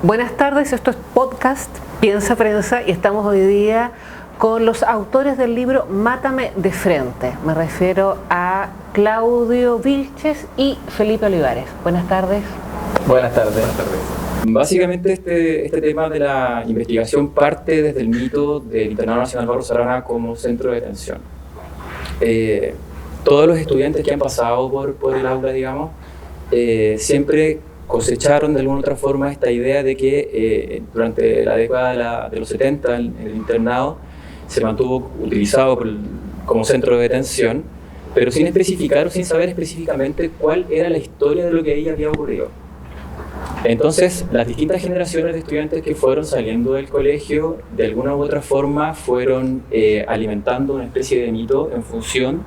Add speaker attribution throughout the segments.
Speaker 1: Buenas tardes, esto es podcast Piensa Prensa y estamos hoy día con los autores del libro Mátame de frente. Me refiero a Claudio Vilches y Felipe Olivares. Buenas tardes.
Speaker 2: Buenas tardes. Básicamente este tema de la investigación parte desde el mito del Internado Nacional Barros Arana como centro de detención. Todos los estudiantes que han pasado por el aula, digamos, siempre cosecharon de alguna u otra forma esta idea de que durante la década de los 70 el internado se mantuvo utilizado como centro de detención, pero sin especificar o sin saber específicamente cuál era la historia de lo que ahí había ocurrido. Entonces, las distintas generaciones de estudiantes que fueron saliendo del colegio, de alguna u otra forma, fueron alimentando una especie de mito en función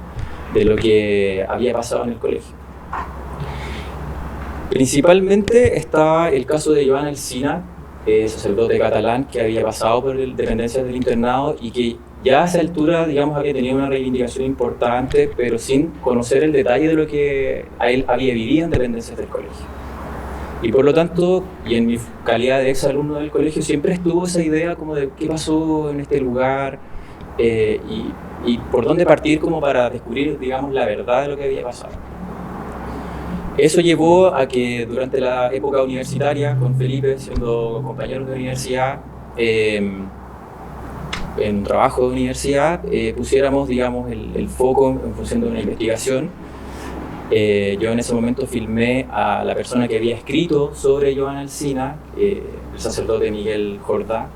Speaker 2: de lo que había pasado en el colegio. Principalmente estaba el caso de Joan Alsina, sacerdote catalán que había pasado por dependencias del internado y que ya a esa altura, digamos, había tenido una reivindicación importante, pero sin conocer el detalle de lo que a él había vivido en dependencias del colegio. Y por lo tanto, y en mi calidad de exalumno del colegio, siempre estuvo esa idea como de qué pasó en este lugar y por dónde partir como para descubrir, digamos, la verdad de lo que había pasado. Eso llevó a que durante la época universitaria, con Felipe, siendo compañeros de universidad, en un trabajo de universidad, pusiéramos, digamos, el foco en función de una investigación. Yo en ese momento filmé a la persona que había escrito sobre Joan Alsina, el sacerdote Miguel Jordá,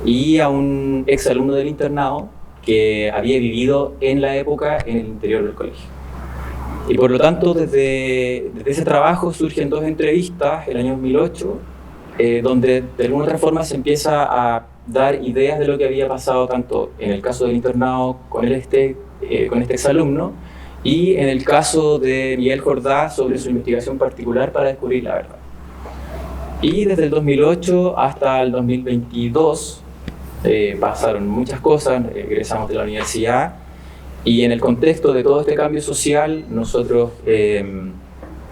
Speaker 2: y a un exalumno del internado que había vivido en la época en el interior del colegio. Y por lo tanto, desde ese trabajo surgen dos entrevistas, el año 2008, donde de alguna otra forma se empieza a dar ideas de lo que había pasado tanto en el caso del internado con este exalumno y en el caso de Miguel Jordá sobre su investigación particular para descubrir la verdad. Y desde el 2008 hasta el 2022 pasaron muchas cosas, egresamos de la universidad. Y en el contexto de todo este cambio social, nosotros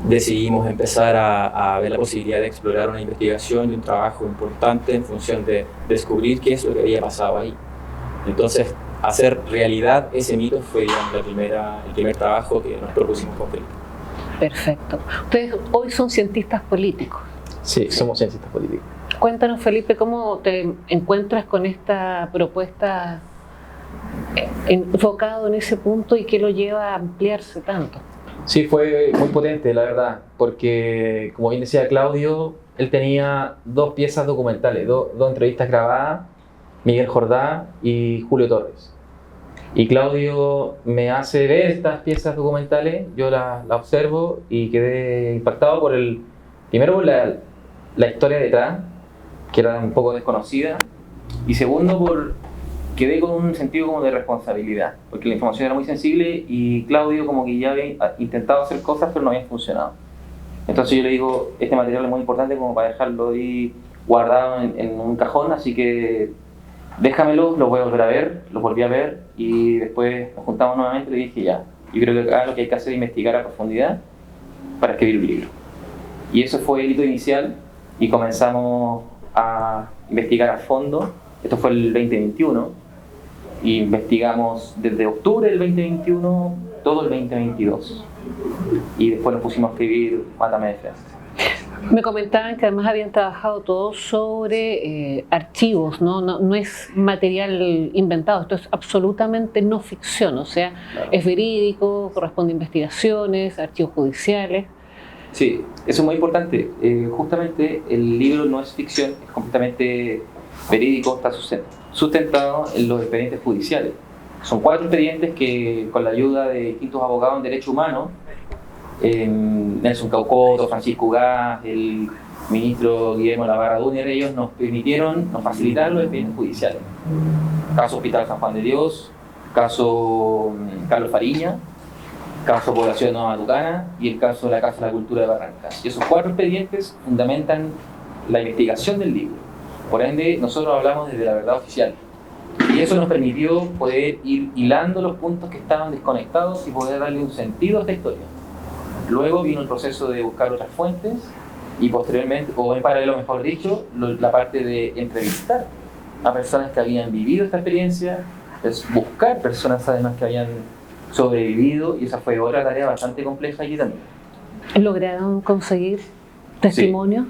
Speaker 2: decidimos empezar a ver la posibilidad de explorar una investigación y un trabajo importante en función de descubrir qué es lo que había pasado ahí. Entonces, hacer realidad ese mito fue, digamos, el primer trabajo que nos propusimos con Felipe.
Speaker 1: Perfecto. Ustedes hoy son cientistas políticos.
Speaker 2: Sí, somos cientistas políticos.
Speaker 1: Cuéntanos, Felipe, ¿cómo te encuentras con esta propuesta enfocado en ese punto y qué lo lleva a ampliarse tanto?
Speaker 3: Sí, fue muy potente, la verdad, porque, como bien decía Claudio, él tenía dos piezas documentales, dos entrevistas grabadas, Miguel Jordá y Julio Torres. Y Claudio me hace ver estas piezas documentales, yo las observo y quedé impactado primero por la historia detrás, que era un poco desconocida, y segundo quedé con un sentido como de responsabilidad, porque la información era muy sensible y Claudio como que ya había intentado hacer cosas pero no habían funcionado. Entonces yo le digo, este material es muy importante como para dejarlo ahí guardado en un cajón, así que déjamelo, lo voy a volver a ver, lo volví a ver y después nos juntamos nuevamente y le dije ya, yo creo que acá lo que hay que hacer es investigar a profundidad para escribir un libro. Y eso fue el hito inicial y comenzamos a investigar a fondo. Esto fue el 2021. Y investigamos desde octubre del 2021 todo el 2022 y después nos pusimos a escribir Mátame de frente.
Speaker 1: Me comentaban que además habían trabajado todo sobre archivos, ¿no? No es material inventado, esto es absolutamente no ficción, o sea, claro. Es verídico, corresponde a investigaciones, archivos judiciales.
Speaker 3: Sí, eso es muy importante. Justamente el libro no es ficción, es completamente verídico, está sustentado en los expedientes judiciales. Son 4 expedientes que, con la ayuda de distintos abogados en derecho humano, Nelson Caucoto, Francisco Ugaz, el ministro Guillermo Lavarra Dúñer, ellos nos facilitaron los expedientes judiciales. Caso Hospital San Juan de Dios, caso Carlos Fariña, caso Población Nueva Tucana y el caso de la Casa de la Cultura de Barrancas. Y esos 4 expedientes fundamentan la investigación del libro. Por ende, nosotros hablamos desde la verdad oficial. Y eso nos permitió poder ir hilando los puntos que estaban desconectados y poder darle un sentido a esta historia. Luego vino el proceso de buscar otras fuentes y posteriormente, o en paralelo mejor dicho, la parte de entrevistar a personas que habían vivido esta experiencia, es buscar personas además que habían sobrevivido, y esa fue otra tarea bastante compleja aquí también.
Speaker 1: ¿Lograron conseguir testimonios?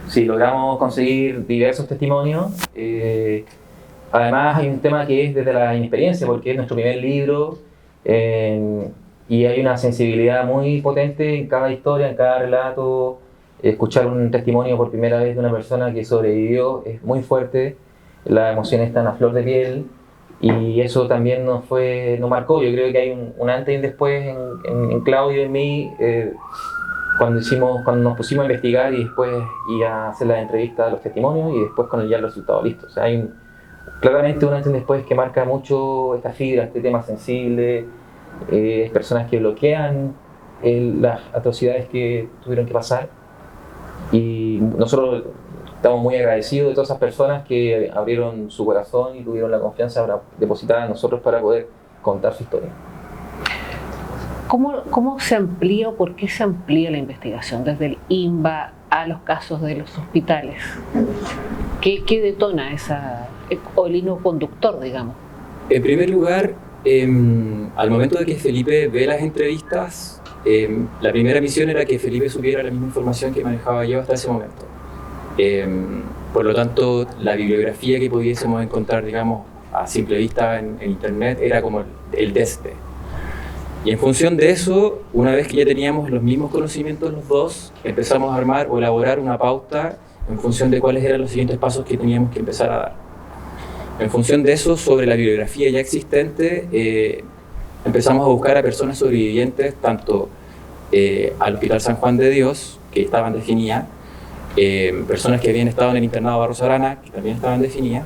Speaker 3: Sí, logramos conseguir diversos testimonios. Además hay un tema que es desde la inexperiencia, porque es nuestro primer libro, y hay una sensibilidad muy potente en cada historia, en cada relato. Escuchar un testimonio por primera vez de una persona que sobrevivió es muy fuerte, las emociones están a flor de piel, y eso también nos marcó. Yo creo que hay un antes y un después en Claudio y en mí, cuando nos pusimos a investigar y después a hacer las entrevistas, los testimonios, y después con ya el resultado listo. O sea, hay claramente un antes y un después que marca mucho esta fibra, este tema sensible, personas que bloquean las atrocidades que tuvieron que pasar, y nosotros estamos muy agradecidos de todas esas personas que abrieron su corazón y tuvieron la confianza depositada en nosotros para poder contar su historia.
Speaker 1: ¿Cómo se amplía o por qué se amplía la investigación desde el INBA a los casos de los hospitales? ¿Qué detona o el hilo conductor, digamos?
Speaker 2: En primer lugar, al momento de que Felipe ve las entrevistas, la primera misión era que Felipe supiera la misma información que manejaba yo hasta ese momento. Por lo tanto, la bibliografía que pudiésemos encontrar, digamos, a simple vista en internet era como el desde. Y en función de eso, una vez que ya teníamos los mismos conocimientos los dos, empezamos a armar o elaborar una pauta en función de cuáles eran los siguientes pasos que teníamos que empezar a dar. En función de eso, sobre la bibliografía ya existente, empezamos a buscar a personas sobrevivientes, tanto al Hospital San Juan de Dios, que estaban definidas, personas que habían estado en el internado Barros Arana, que también estaban definidas,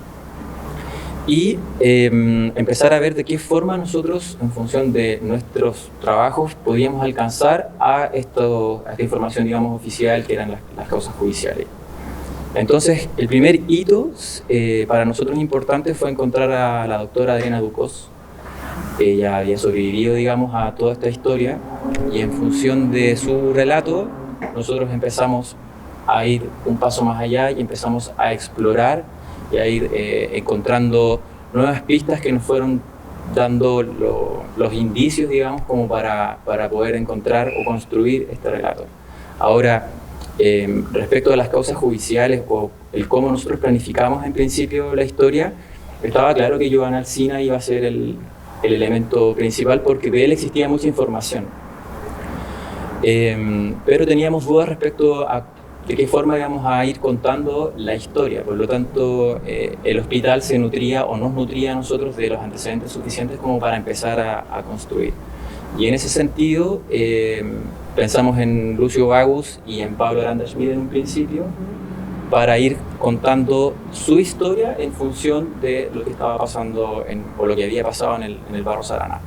Speaker 2: y empezar a ver de qué forma nosotros, en función de nuestros trabajos, podíamos alcanzar a esta información, digamos, oficial, que eran las causas judiciales. Entonces, el primer hito para nosotros importante fue encontrar a la doctora Adriana Ducos. Ella había sobrevivido, digamos, a toda esta historia, y en función de su relato, nosotros empezamos a ir un paso más allá y empezamos a explorar y a ir encontrando nuevas pistas que nos fueron dando los indicios, digamos, como para poder encontrar o construir este relato. Ahora, respecto a las causas judiciales o el cómo nosotros planificamos en principio la historia, estaba claro que Joan Alsina iba a ser el elemento principal, porque de él existía mucha información. Pero teníamos dudas respecto a de qué forma íbamos a ir contando la historia. Por lo tanto, el hospital se nutría o nos nutría a nosotros de los antecedentes suficientes como para empezar a construir. Y en ese sentido, pensamos en Lucio Bagus y en Pablo Aranda Schmid en un principio, para ir contando su historia en función de lo que estaba pasando o lo que había pasado en el Barros Arana.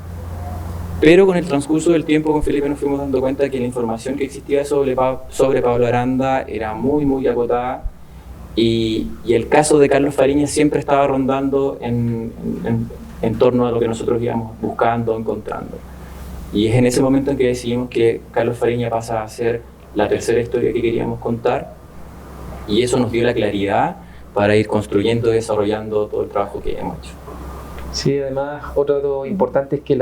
Speaker 2: Pero con el transcurso del tiempo con Felipe nos fuimos dando cuenta que la información que existía sobre Pablo Aranda era muy, muy acotada, y el caso de Carlos Fariñas siempre estaba rondando en torno a lo que nosotros íbamos buscando, encontrando. Y es en ese momento en que decidimos que Carlos Fariñas pasa a ser la tercera historia que queríamos contar, y eso nos dio la claridad para ir construyendo y desarrollando todo el trabajo que hemos hecho.
Speaker 3: Sí, además, otro dato importante es que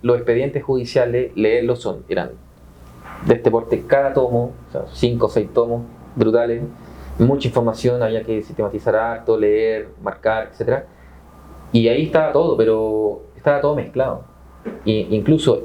Speaker 3: los expedientes judiciales, leerlos eran de este porte, cada tomo, o sea, 5 o 6 tomos brutales, mucha información, había que sistematizar harto, leer, marcar, etc. Y ahí estaba todo, pero estaba todo mezclado. Incluso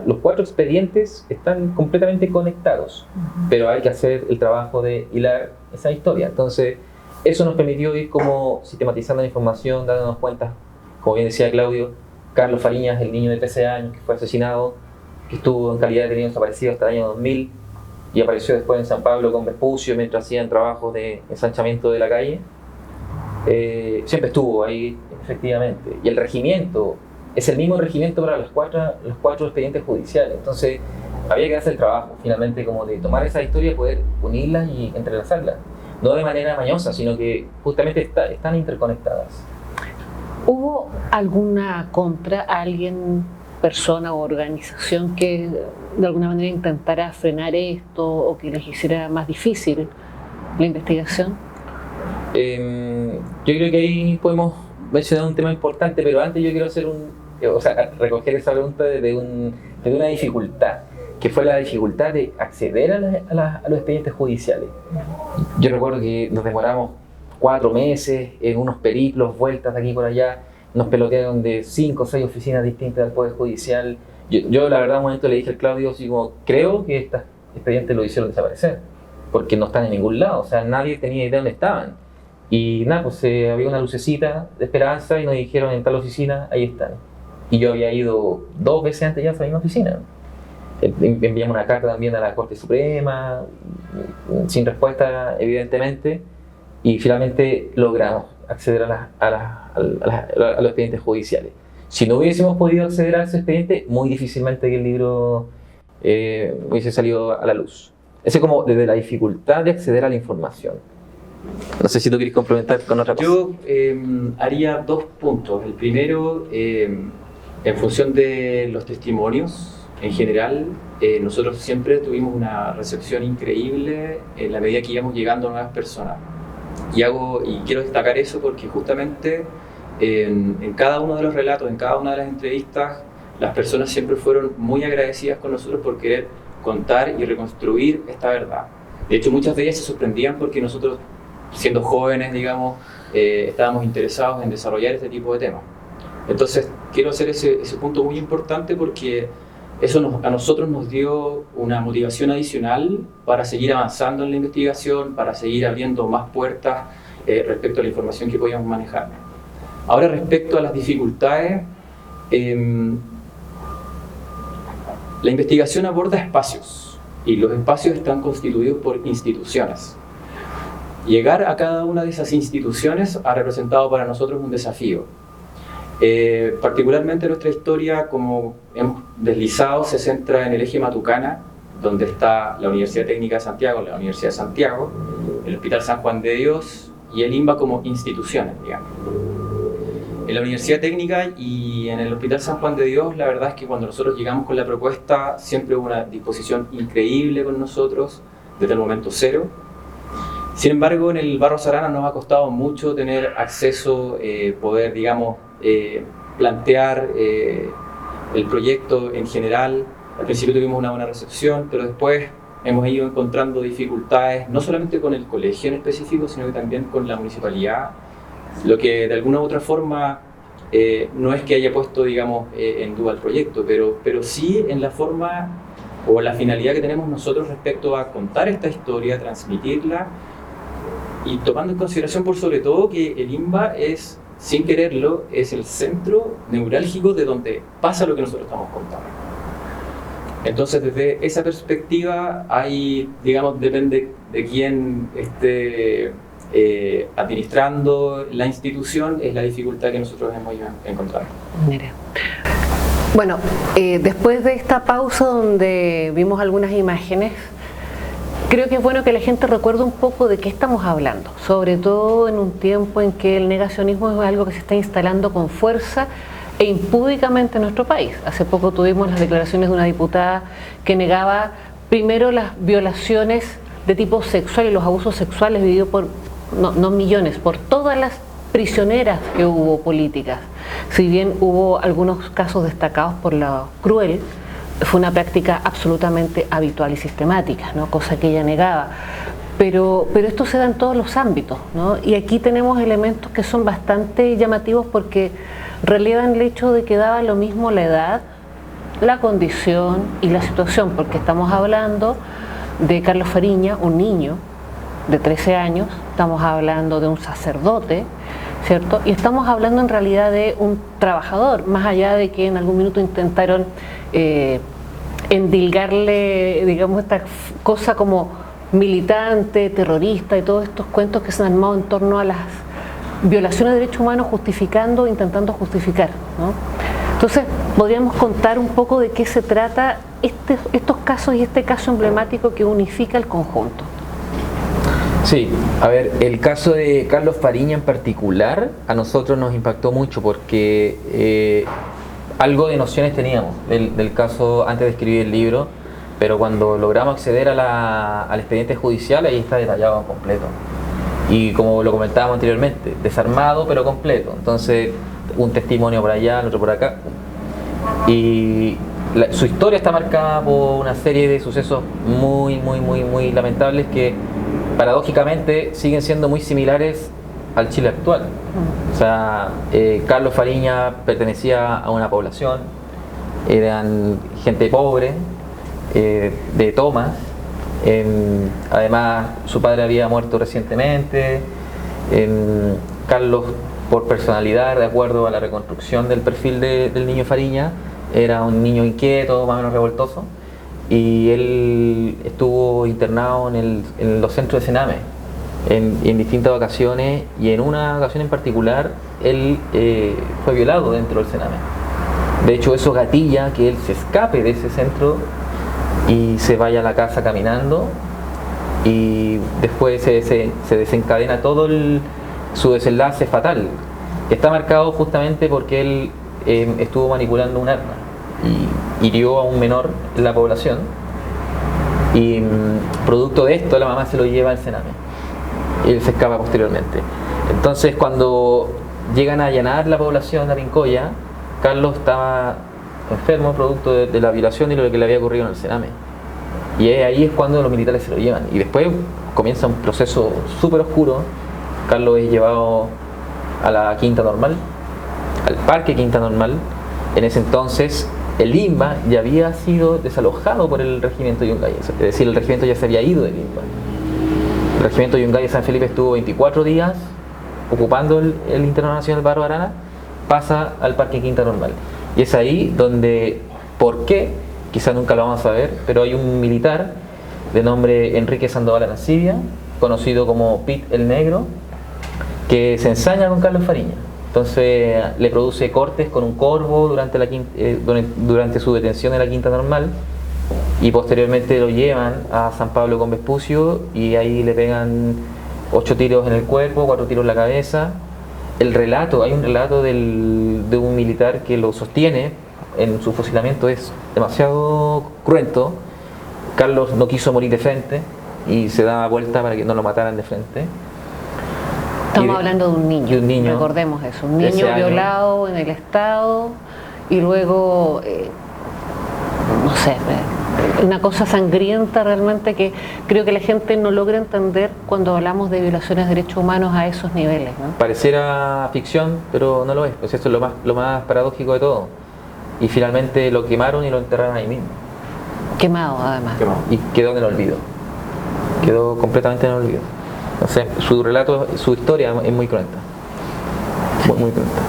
Speaker 3: los 4 expedientes están completamente conectados, pero hay que hacer el trabajo de hilar esa historia. Entonces, eso nos permitió ir como sistematizando la información, dándonos cuenta, como bien decía Claudio, Carlos Fariñas, el niño de 13 años que fue asesinado, que estuvo en calidad de detenido desaparecido hasta el año 2000 y apareció después en San Pablo con Vespucio mientras hacían trabajos de ensanchamiento de la calle. Siempre estuvo ahí, efectivamente. Y el regimiento es el mismo regimiento para los cuatro expedientes judiciales. Entonces, había que hacer el trabajo, finalmente, como de tomar esa historia y poder unirlas y entrelazarlas. No de manera mañosa, sino que justamente están interconectadas.
Speaker 1: ¿Hubo alguna compra? ¿Alguien persona o organización que de alguna manera intentara frenar esto o que les hiciera más difícil la investigación?
Speaker 3: Yo creo que ahí podemos mencionar un tema importante, pero antes yo quiero hacer recoger esa pregunta de una dificultad, que fue la dificultad de acceder a los expedientes judiciales. Yo recuerdo que nos demoramos 4 meses en unos periplos, vueltas de aquí por allá, nos pelotearon de 5 o 6 oficinas distintas del Poder Judicial. Yo la verdad, un momento le dije al Claudio, así como, creo que estos expedientes lo hicieron desaparecer, porque no están en ningún lado, o sea, nadie tenía idea de dónde estaban. Y nada, pues había una lucecita de esperanza y nos dijeron en tal oficina, ahí están. Y yo había ido 2 veces antes ya a esa misma oficina. Enviamos una carta también a la Corte Suprema, sin respuesta evidentemente, y finalmente logramos acceder a los expedientes judiciales. Si no hubiésemos podido acceder a ese expediente, muy difícilmente que el libro hubiese salido a la luz. Ese como desde la dificultad de acceder a la información. No sé si tú quieres complementar con otra cosa.
Speaker 2: Yo haría 2 puntos. El primero, en función de los testimonios, en general, nosotros siempre tuvimos una recepción increíble en la medida que íbamos llegando a nuevas personas. Y quiero destacar eso porque justamente en cada uno de los relatos, en cada una de las entrevistas, las personas siempre fueron muy agradecidas con nosotros por querer contar y reconstruir esta verdad. De hecho, muchas de ellas se sorprendían porque nosotros, siendo jóvenes, digamos, estábamos interesados en desarrollar este tipo de temas. Entonces, quiero hacer ese punto muy importante porque eso a nosotros nos dio una motivación adicional para seguir avanzando en la investigación, para seguir abriendo más puertas respecto a la información que podíamos manejar. Ahora, respecto a las dificultades, la investigación aborda espacios y los espacios están constituidos por instituciones. Llegar a cada una de esas instituciones ha representado para nosotros un desafío. Particularmente nuestra historia, como hemos deslizado, se centra en el eje Matucana, donde está la Universidad Técnica de Santiago, la Universidad de Santiago, el Hospital San Juan de Dios y el INBA como instituciones, digamos. En la Universidad Técnica y en el Hospital San Juan de Dios, la verdad es que cuando nosotros llegamos con la propuesta, siempre hubo una disposición increíble con nosotros, desde el momento cero. Sin embargo, en el Barros Arana nos ha costado mucho tener acceso, poder, digamos, plantear el proyecto en general. Al principio tuvimos una buena recepción, pero después hemos ido encontrando dificultades, no solamente con el colegio en específico, sino que también con la municipalidad, lo que de alguna u otra forma no es que haya puesto, digamos, en duda el proyecto, pero sí en la forma o la finalidad que tenemos nosotros respecto a contar esta historia, transmitirla, y tomando en consideración por sobre todo que el INBA es, sin quererlo, es el centro neurálgico de donde pasa lo que nosotros estamos contando. Entonces, desde esa perspectiva, digamos, depende de quién esté administrando la institución, es la dificultad que nosotros hemos ido encontrando.
Speaker 1: Mira. Bueno, después de esta pausa donde vimos algunas imágenes, creo que es bueno que la gente recuerde un poco de qué estamos hablando, sobre todo en un tiempo en que el negacionismo es algo que se está instalando con fuerza e impúdicamente en nuestro país. Hace poco tuvimos las declaraciones de una diputada que negaba primero las violaciones de tipo sexual y los abusos sexuales vividos por, no millones, por todas las prisioneras que hubo políticas. Si bien hubo algunos casos destacados por lo cruel, fue una práctica absolutamente habitual y sistemática, ¿no? Cosa que ella negaba. Pero esto se da en todos los ámbitos, ¿no? Y aquí tenemos elementos que son bastante llamativos porque relevan el hecho de que daba lo mismo la edad, la condición y la situación, porque estamos hablando de Carlos Fariña, un niño de 13 años, estamos hablando de un sacerdote, ¿cierto? Y estamos hablando en realidad de un trabajador, más allá de que en algún minuto intentaron endilgarle, digamos, esta cosa como militante, terrorista y todos estos cuentos que se han armado en torno a las violaciones de derechos humanos intentando justificar, ¿no? Entonces, podríamos contar un poco de qué se trata estos casos y este caso emblemático que unifica el conjunto.
Speaker 3: Sí, a ver, el caso de Carlos Fariña en particular a nosotros nos impactó mucho porque algo de nociones teníamos del caso antes de escribir el libro, pero cuando logramos acceder al expediente judicial, ahí está detallado completo. Y como lo comentábamos anteriormente, desarmado pero completo. Entonces, un testimonio por allá, el otro por acá. Y su historia está marcada por una serie de sucesos muy lamentables que paradójicamente siguen siendo muy similares al Chile actual. O sea, Carlos Fariña pertenecía a una población, eran gente pobre, de Tomas. Además, su padre había muerto recientemente. Carlos, por personalidad, de acuerdo a la reconstrucción del perfil del niño Fariña, era un niño inquieto, más o menos revoltoso, y él estuvo internado en los centros de Sename en distintas ocasiones, y en una ocasión en particular él fue violado dentro del Sename. De hecho, eso gatilla que él se escape de ese centro y se vaya a la casa caminando, y después se desencadena todo su desenlace fatal, que está marcado justamente porque él estuvo manipulando un arma y hirió a un menor en la población, y producto de esto la mamá se lo lleva al Sename y él se escapa posteriormente. Entonces, cuando llegan a allanar la población de Pincoya, Carlos estaba enfermo producto de la violación y lo que le había ocurrido en el Sename, y ahí es cuando los militares se lo llevan, y después comienza un proceso súper oscuro. Carlos es llevado a la Quinta Normal, al Parque Quinta Normal. En ese entonces el Limba ya había sido desalojado por el regimiento Yungay, es decir, el regimiento ya se había ido del Limba. El regimiento Yungay de San Felipe estuvo 24 días ocupando el Internado Nacional Barro Arana, pasa al Parque Quinta Normal, y es ahí donde, ¿por qué? Quizá nunca lo vamos a saber, pero hay un militar de nombre Enrique Sandoval Arancibia, conocido como Pit el Negro, que se ensaña con Carlos Fariña. Entonces le produce cortes con un corvo durante su detención en la Quinta Normal, y posteriormente lo llevan a San Pablo con Vespucio, y ahí le pegan 8 tiros en el cuerpo, 4 tiros en la cabeza. Hay un relato de un militar que lo sostiene en su fusilamiento, es demasiado cruento. Carlos no quiso morir de frente y se daba vuelta para que no lo mataran de frente.
Speaker 1: Estamos hablando de un niño, recordemos eso, un niño violado en el Estado, y luego, no sé, una cosa sangrienta realmente que creo que la gente no logra entender cuando hablamos de violaciones de derechos humanos a esos niveles, ¿no?
Speaker 3: Pareciera ficción, pero no lo es, pues esto es lo más paradójico de todo. Y finalmente lo quemaron y lo enterraron ahí mismo.
Speaker 1: Quemado, además.
Speaker 3: Y quedó en el olvido. Quedó completamente en el olvido. O sea, su relato, su historia es muy cruenta. Muy cruenta.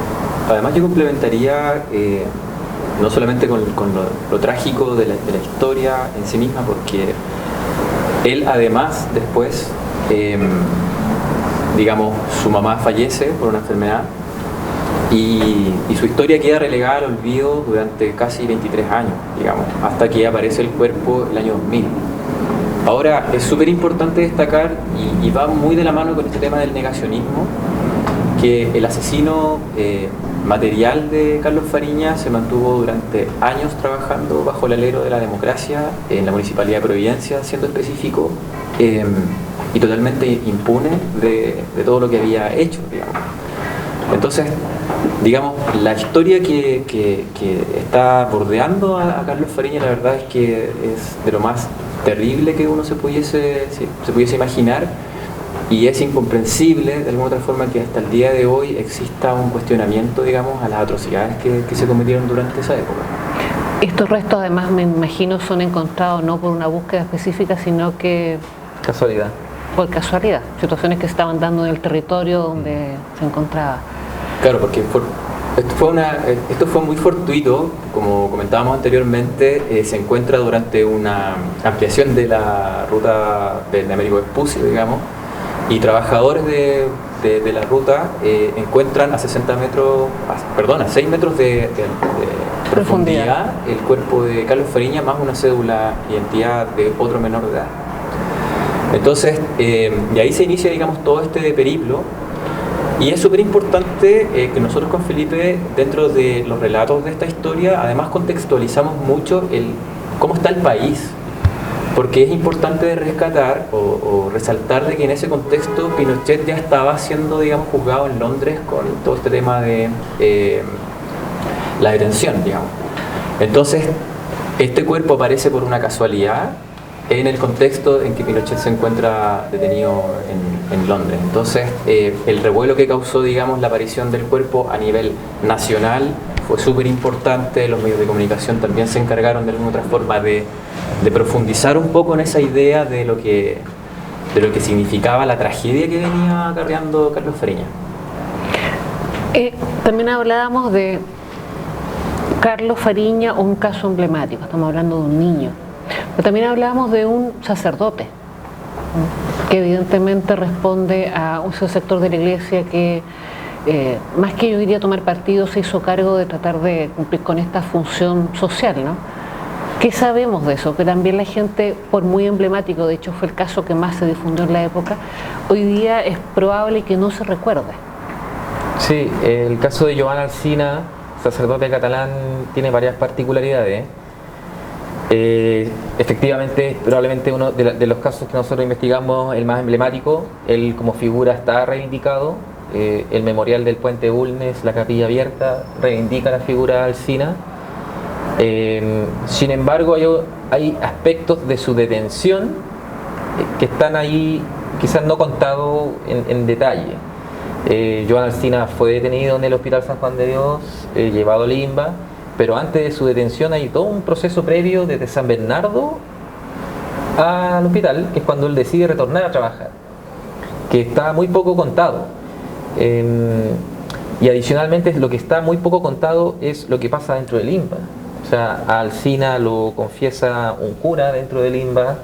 Speaker 2: Además, yo complementaría no solamente con lo trágico de la historia en sí misma, porque él además después, digamos, su mamá fallece por una enfermedad, y su historia queda relegada al olvido durante casi 23 años, digamos, hasta que aparece el cuerpo el año 2000. Ahora, es súper importante destacar, y va muy de la mano con este tema del negacionismo, que el asesino material de Carlos Fariña se mantuvo durante años trabajando bajo el alero de la democracia en la Municipalidad de Providencia, siendo específico, y totalmente impune de todo lo que había hecho, digamos. Entonces, digamos, la historia que está bordeando a Carlos Fariña, la verdad es que es de lo más terrible que uno se pudiese imaginar, y es incomprensible de alguna otra forma que hasta el día de hoy exista un cuestionamiento, digamos, a las atrocidades que se cometieron durante esa época.
Speaker 1: Estos restos, además, me imagino, son encontrados no por una búsqueda específica, sino que
Speaker 3: casualidad.
Speaker 1: Por casualidad, situaciones que se estaban dando en el territorio donde se encontraba.
Speaker 2: Claro, porque esto fue muy fortuito, como comentábamos anteriormente. Se encuentra durante una ampliación de la ruta de Américo Vespucio, digamos, y trabajadores de la ruta encuentran a 6 metros de profundidad el cuerpo de Carlos Fariña, más una cédula identidad de otro menor de edad. Entonces, y ahí se inicia, digamos, todo este periplo, Y es súper importante que nosotros con Felipe, dentro de los relatos de esta historia, además contextualizamos mucho cómo está el país, porque es importante rescatar o resaltar de que en ese contexto Pinochet ya estaba siendo, digamos, juzgado en Londres con todo este tema de la detención, digamos. Entonces, este cuerpo aparece por una casualidad en el contexto en que Pinochet se encuentra detenido en Londres. Entonces, el revuelo que causó, digamos, la aparición del cuerpo a nivel nacional fue súper importante. Los medios de comunicación también se encargaron de alguna otra forma de profundizar un poco en esa idea de lo que significaba la tragedia que venía acarreando Carlos Fariña.
Speaker 1: También hablábamos de Carlos Fariña, un caso emblemático, estamos hablando de un niño, pero también hablábamos de un sacerdote, que evidentemente responde a un sector de la iglesia que, más que yo diría tomar partido, se hizo cargo de tratar de cumplir con esta función social, ¿no? ¿Qué sabemos de eso? Que también la gente, por muy emblemático, de hecho fue el caso que más se difundió en la época, hoy día es probable que no se recuerde.
Speaker 3: Sí, el caso de Joan Alsina, sacerdote catalán, tiene varias particularidades. Efectivamente, probablemente uno de los casos que nosotros investigamos, el más emblemático. Él como figura está reivindicado. El memorial del Puente Bulnes, la capilla abierta, reivindica la figura de Alsina. Sin embargo, hay aspectos de su detención que están ahí quizás no contados en detalle. Joan Alsina fue detenido en el Hospital San Juan de Dios, llevado a Limba, pero antes de su detención hay todo un proceso previo desde San Bernardo al hospital, que es cuando él decide retornar a trabajar, que está muy poco contado. Y adicionalmente lo que está muy poco contado es lo que pasa dentro de Limba. O sea, a Alsina lo confiesa un cura dentro de Limba,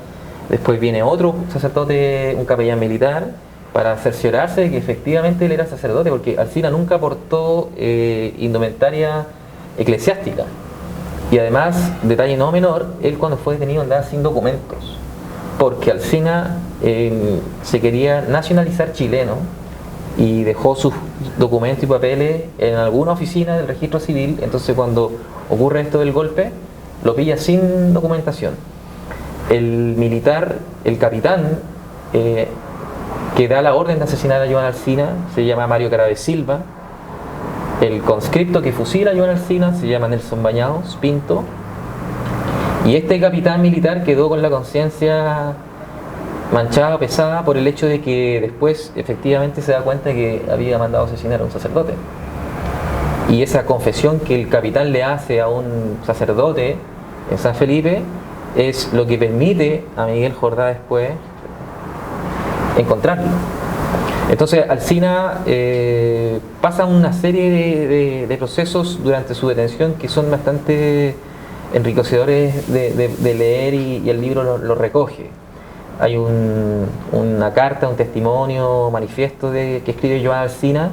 Speaker 3: después viene otro sacerdote, un capellán militar, para cerciorarse de que efectivamente él era sacerdote, porque Alsina nunca portó indumentaria eclesiástica. Y además, detalle no menor, él cuando fue detenido andaba sin documentos, porque Alsina se quería nacionalizar chileno y dejó sus documentos y papeles en alguna oficina del registro civil. Entonces cuando ocurre esto del golpe, lo pilla sin documentación. El militar, el capitán que da la orden de asesinar a Joan Alsina se llama Mario Caraves Silva. El conscripto que fusila a Joan Alsina se llama Nelson Bañados Pinto. Y este capitán militar quedó con la conciencia manchada, pesada, por el hecho de que después efectivamente se da cuenta de que había mandado asesinar a un sacerdote. Y esa confesión que el capitán le hace a un sacerdote en San Felipe es lo que permite a Miguel Jordá después encontrarlo. Entonces Alsina pasa una serie de procesos durante su detención que son bastante enriquecedores de leer, y el libro lo recoge. Hay una carta, un testimonio, manifiesto que escribe Joan Alsina,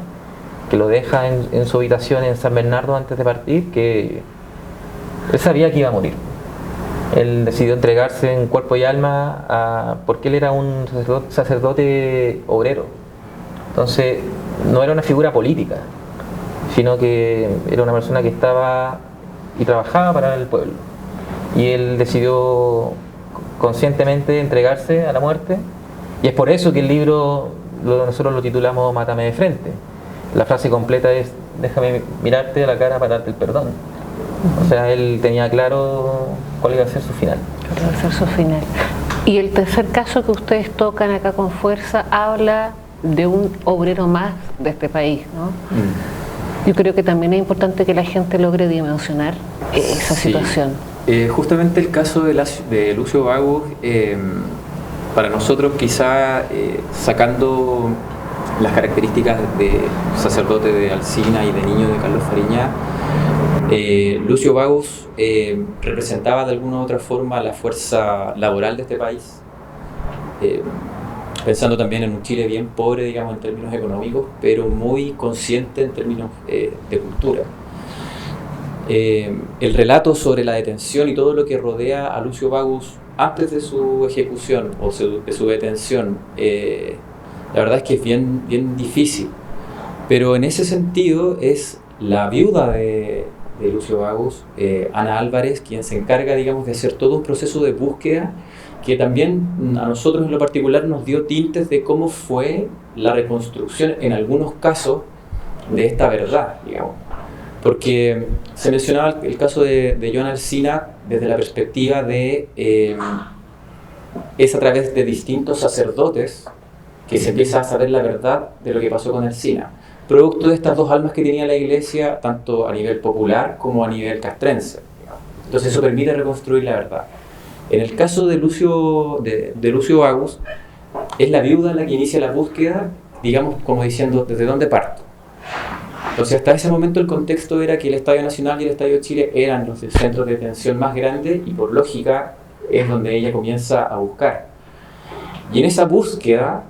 Speaker 3: que lo deja en su habitación en San Bernardo antes de partir, que él sabía que iba a morir. Él decidió entregarse en cuerpo y alma porque él era un sacerdote obrero. Entonces no era una figura política, sino que era una persona que estaba y trabajaba para el pueblo. Y él decidió conscientemente entregarse a la muerte, y es por eso que el libro nosotros lo titulamos Mátame de frente. La frase completa es: déjame mirarte a la cara para darte el perdón. O sea, él tenía claro cuál iba a ser su final.
Speaker 1: Cuál iba a ser su final. Y el tercer caso que ustedes tocan acá con fuerza habla de un obrero más de este país, ¿no? Yo creo que también es importante que la gente logre dimensionar esa situación.
Speaker 2: Justamente el caso de Lucio Bagos, para nosotros quizá sacando las características de sacerdote de Alsina y de niño de Carlos Fariña, Lucio Bagos representaba de alguna u otra forma la fuerza laboral de este país, pensando también en un Chile bien pobre, digamos, en términos económicos, pero muy consciente en términos de cultura. El relato sobre la detención y todo lo que rodea a Lucio Bagos antes de su ejecución o de su detención, la verdad es que es bien difícil, Pero en ese sentido es la viuda de Lucio Agus, Ana Álvarez, quien se encarga, digamos, de hacer todo un proceso de búsqueda que también a nosotros en lo particular nos dio tintes de cómo fue la reconstrucción en algunos casos de esta verdad, digamos. Porque se mencionaba el caso de Joan Alsina desde la perspectiva de es a través de distintos sacerdotes que se empieza a saber la verdad de lo que pasó con Alsina, producto de estas dos almas que tenía la iglesia, tanto a nivel popular como a nivel castrense, digamos. Entonces eso permite reconstruir la verdad. En el caso de Lucio Agus, es la viuda la que inicia la búsqueda, digamos, como diciendo, ¿desde dónde parto? Entonces, hasta ese momento el contexto era que el Estadio Nacional y el Estadio Chile eran los centros de detención más grandes y por lógica es donde ella comienza a buscar. Y en esa búsqueda,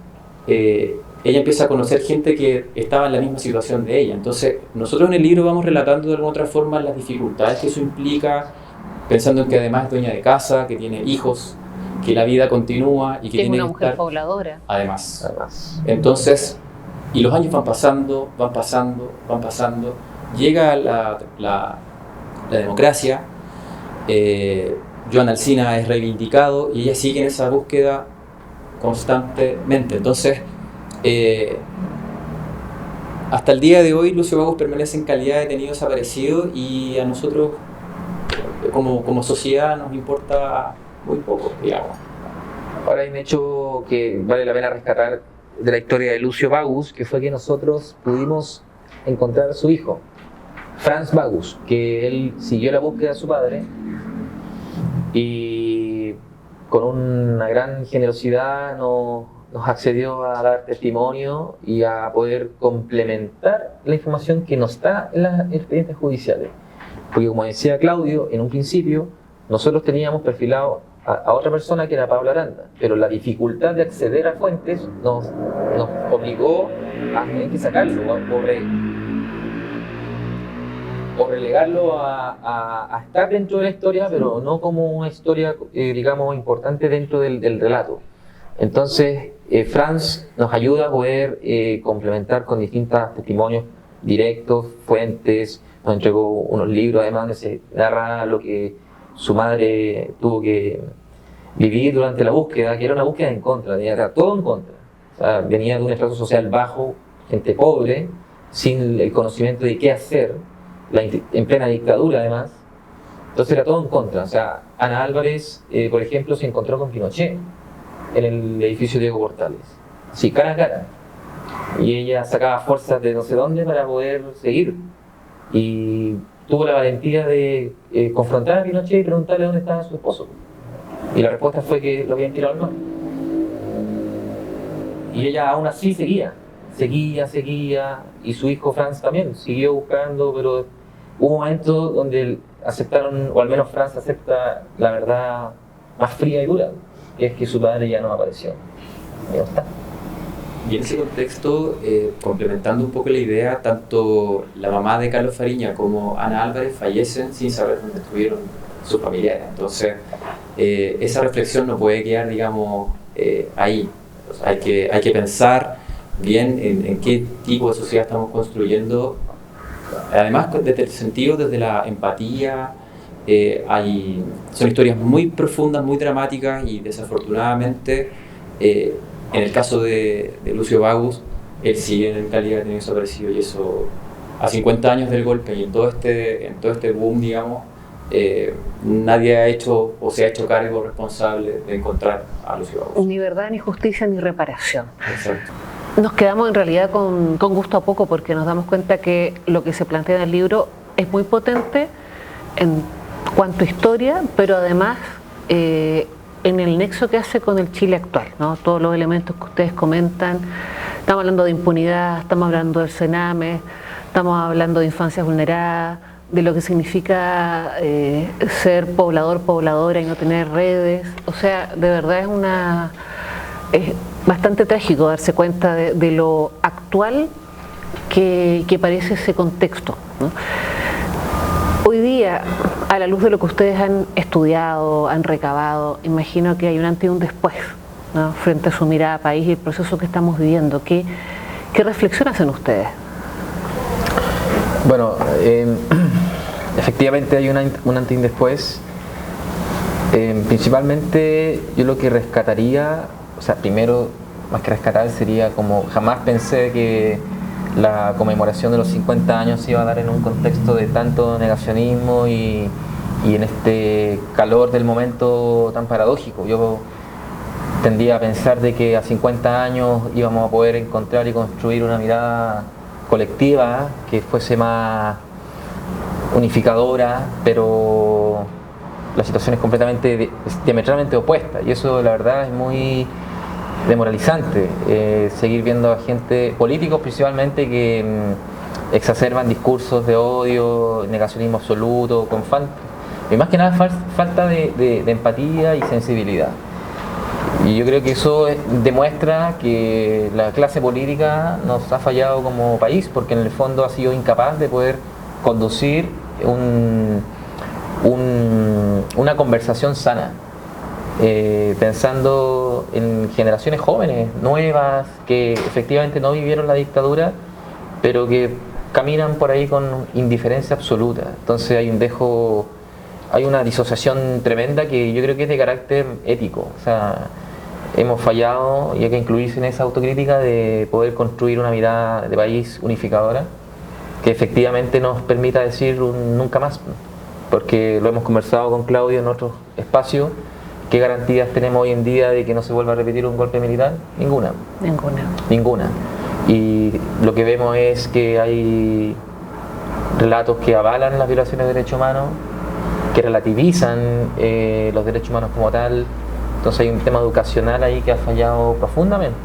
Speaker 2: ella empieza a conocer gente que estaba en la misma situación de ella. Entonces, nosotros en el libro vamos relatando de alguna otra forma las dificultades que eso implica, pensando en que además es dueña de casa, que tiene hijos, que la vida continúa y que tiene
Speaker 1: una
Speaker 2: que
Speaker 1: mujer
Speaker 2: estar,
Speaker 1: pobladora.
Speaker 2: Además. Entonces, y los años van pasando, llega la democracia, Joan Alsina es reivindicado y ella sigue en esa búsqueda constantemente. Entonces, hasta el día de hoy Lucio Agus permanece en calidad de detenido desaparecido y a nosotros como sociedad nos importa muy poco, digamos.
Speaker 3: Ahora hay un hecho que vale la pena rescatar de la historia de Lucio Bagus, que fue que nosotros pudimos encontrar a su hijo, Franz Bagus, que él siguió la búsqueda de su padre y con una gran generosidad nos accedió a dar testimonio y a poder complementar la información que no está en las expedientes judiciales. Porque como decía Claudio, en un principio nosotros teníamos perfilado a otra persona que era Pablo Aranda, pero la dificultad de acceder a fuentes nos obligó a tener que sacarlo o relegarlo a estar dentro de la historia, pero no como una historia, digamos, importante dentro del relato. Entonces, Franz nos ayuda a poder complementar con distintos testimonios directos, fuentes, nos entregó unos libros además donde se narra lo que su madre tuvo que vivir durante la búsqueda, que era una búsqueda en contra, era todo en contra. O sea, venía de un estrato social bajo, gente pobre, sin el conocimiento de qué hacer, en plena dictadura además. Entonces era todo en contra. O sea, Ana Álvarez, por ejemplo, se encontró con Pinochet en el edificio Diego Portales. Sí, cara a cara. Y ella sacaba fuerzas de no sé dónde para poder seguir. Y tuvo la valentía de confrontar a Pinochet y preguntarle dónde estaba su esposo. Y la respuesta fue que lo habían tirado al mar. Y ella aún así seguía, y su hijo Franz también siguió buscando, pero hubo un momento donde aceptaron, o al menos Franz acepta la verdad más fría y dura, que es que su padre ya no apareció. Y no está.
Speaker 2: Y en ese contexto, complementando un poco la idea, tanto la mamá de Carlos Fariña como Ana Álvarez fallecen sin saber dónde estuvieron sus familiares. Entonces, esa reflexión no puede quedar, digamos, ahí. O sea, hay que pensar bien en qué tipo de sociedad estamos construyendo. Además, desde el sentido, desde la empatía, son historias muy profundas, muy dramáticas y desafortunadamente, en el caso de Lucio Bagus, él sigue en calidad de desaparecido y eso, a 50 años del golpe y en todo este boom, digamos, nadie ha hecho o se ha hecho cargo responsable de encontrar a Lucio Bagus.
Speaker 1: Ni verdad, ni justicia, ni reparación.
Speaker 2: Exacto.
Speaker 1: Nos quedamos en realidad con gusto a poco porque nos damos cuenta que lo que se plantea en el libro es muy potente en cuanto a historia, pero además en el nexo que hace con el Chile actual, ¿no? Todos los elementos que ustedes comentan. Estamos hablando de impunidad, estamos hablando del Sename, estamos hablando de infancias vulneradas, de lo que significa ser poblador, pobladora y no tener redes. O sea, de verdad es bastante trágico darse cuenta de lo actual que parece ese contexto, ¿no? Hoy día, a la luz de lo que ustedes han estudiado, han recabado, imagino que hay un antes y un después, ¿no? Frente a su mirada país y el proceso que estamos viviendo. ¿Qué reflexión hacen ustedes?
Speaker 3: Bueno, efectivamente hay un antes y un después. Principalmente yo lo que rescataría, o sea, primero, más que rescatar, sería como jamás pensé que la conmemoración de los 50 años se iba a dar en un contexto de tanto negacionismo y en este calor del momento tan paradójico. Yo tendía a pensar de que a 50 años íbamos a poder encontrar y construir una mirada colectiva que fuese más unificadora, pero la situación es completamente, diametralmente opuesta, y eso la verdad es muy demoralizante. Seguir viendo a gente, políticos principalmente, que exacerban discursos de odio, negacionismo absoluto, y más que nada falta de empatía y sensibilidad. Y yo creo que eso demuestra que la clase política nos ha fallado como país, porque en el fondo ha sido incapaz de poder conducir una conversación sana, pensando en generaciones jóvenes, nuevas, que efectivamente no vivieron la dictadura, pero que caminan por ahí con indiferencia absoluta. Entonces hay una disociación tremenda que yo creo que es de carácter ético. O sea, hemos fallado y hay que incluirse en esa autocrítica de poder construir una mirada de país unificadora que efectivamente nos permita decir un nunca más, porque lo hemos conversado con Claudio en otros espacios. ¿Qué garantías tenemos hoy en día de que no se vuelva a repetir un golpe militar? Ninguna. Y lo que vemos es que hay relatos que avalan las violaciones de derechos humanos, que relativizan los derechos humanos como tal. Entonces hay un tema educacional ahí que ha fallado profundamente.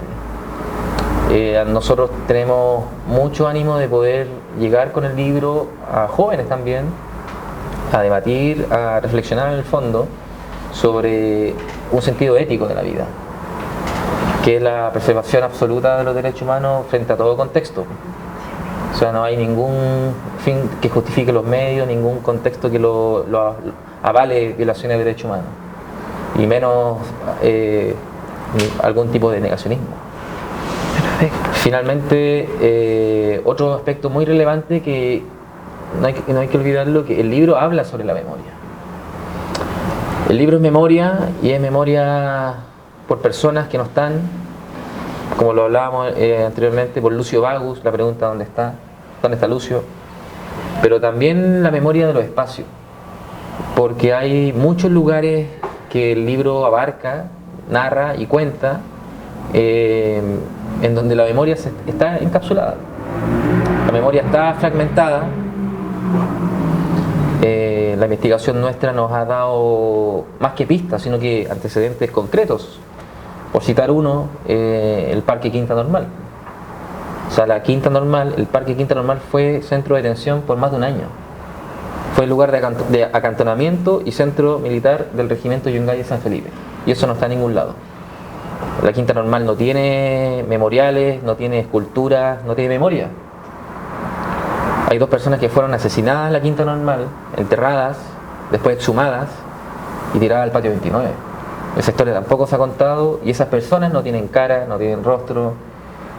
Speaker 3: Nosotros tenemos mucho ánimo de poder llegar con el libro a jóvenes también, a debatir, a reflexionar en el fondo sobre un sentido ético de la vida, que es la preservación absoluta de los derechos humanos frente a todo contexto. O sea, no hay ningún fin que justifique los medios, ningún contexto que lo avale violaciones de derechos humanos, y menos algún tipo de negacionismo.
Speaker 1: Perfecto.
Speaker 3: Finalmente, otro aspecto muy relevante que no hay que olvidarlo, que el libro habla sobre la memoria. El libro es memoria, y es memoria por personas que no están, como lo hablábamos anteriormente, por Lucio Bagus, la pregunta ¿dónde está Lucio? Pero también la memoria de los espacios, porque hay muchos lugares que el libro abarca, narra y cuenta, en donde la memoria está encapsulada. La memoria está fragmentada. La investigación nuestra nos ha dado más que pistas, sino que antecedentes concretos. Por citar uno, el Parque Quinta Normal. O sea, el Parque Quinta Normal fue centro de detención por más de un año. Fue el lugar de acantonamiento y centro militar del regimiento Yungay San Felipe. Y eso no está en ningún lado. La Quinta Normal no tiene memoriales, no tiene esculturas, no tiene memoria. Hay 2 personas que fueron asesinadas en la Quinta Normal, enterradas, después exhumadas y tiradas al patio 29. Esa historia tampoco se ha contado, y esas personas no tienen cara, no tienen rostro,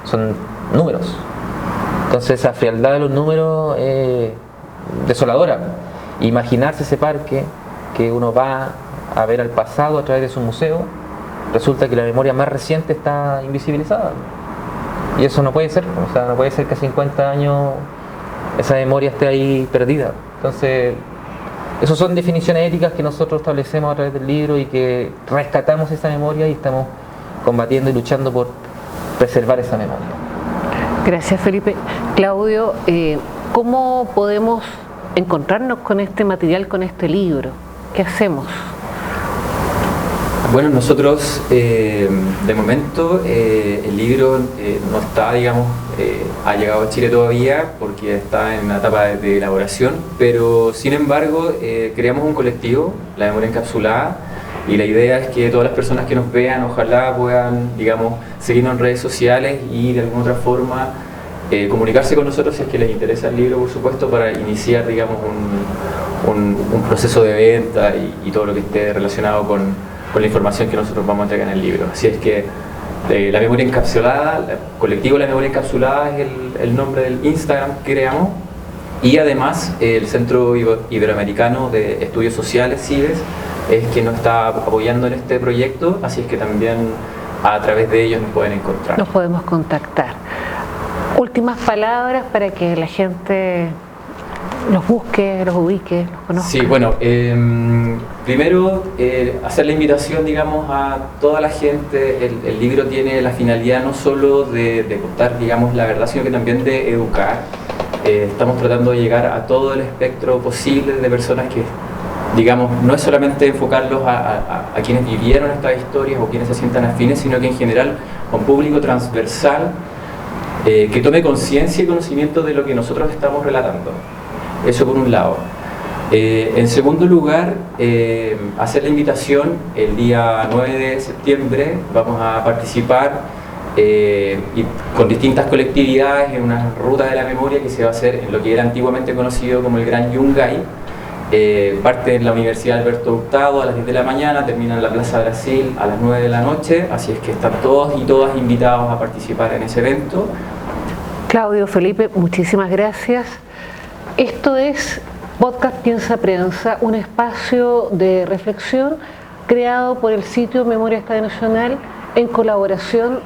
Speaker 3: son números. Entonces esa frialdad de los números es desoladora. Imaginarse ese parque que uno va a ver al pasado a través de su museo, resulta que la memoria más reciente está invisibilizada. Y eso no puede ser, o sea, no puede ser que a 50 años esa memoria esté ahí perdida. Entonces, esas son definiciones éticas que nosotros establecemos a través del libro, y que rescatamos esa memoria y estamos combatiendo y luchando por preservar esa memoria.
Speaker 1: Gracias, Felipe. Claudio, ¿cómo podemos encontrarnos con este material, con este libro? ¿Qué hacemos?
Speaker 2: Bueno, nosotros de momento el libro no está, digamos, ha llegado a Chile todavía porque está en una etapa de elaboración, pero sin embargo creamos un colectivo, La Memoria Encapsulada, y la idea es que todas las personas que nos vean ojalá puedan, digamos, seguirnos en redes sociales y de alguna otra forma comunicarse con nosotros si es que les interesa el libro, por supuesto, para iniciar, digamos, un proceso de venta y todo lo que esté relacionado con la información que nosotros vamos a entregar en el libro. Así es que La Memoria Encapsulada, colectivo La Memoria Encapsulada es el nombre del Instagram que creamos, Y además el Centro Iberoamericano de Estudios Sociales, CIBES, es quien nos está apoyando en este proyecto, así es que también a través de ellos nos pueden encontrar.
Speaker 1: Nos podemos contactar. Últimas palabras para que la gente los busque, los ubique, los conozca.
Speaker 2: Sí, bueno, primero hacer la invitación, digamos, a toda la gente. El libro tiene la finalidad no solo de contar, digamos, la verdad, sino que también de educar. Estamos tratando de llegar a todo el espectro posible de personas que, digamos, no es solamente enfocarlos a quienes vivieron estas historias o quienes se sientan afines, sino que en general a un público transversal que tome conciencia y conocimiento de lo que nosotros estamos relatando. Eso por un lado. En segundo lugar, hacer la invitación el día 9 de septiembre. Vamos a participar y con distintas colectividades en una ruta de la memoria que se va a hacer en lo que era antiguamente conocido como el Gran Yungay. Parte en la Universidad Alberto Hurtado a las 10 de la mañana, termina en la Plaza Brasil a las 9 de la noche, así es que están todos y todas invitados a participar en ese evento.
Speaker 1: Claudio, Felipe, muchísimas gracias. Esto es Podcast Piensa Prensa, un espacio de reflexión creado por el sitio Memoria Estadio Nacional en colaboración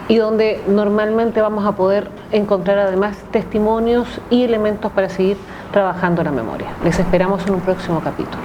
Speaker 1: y donde normalmente vamos a poder encontrar además testimonios y elementos para seguir trabajando la memoria. Les esperamos en un próximo capítulo.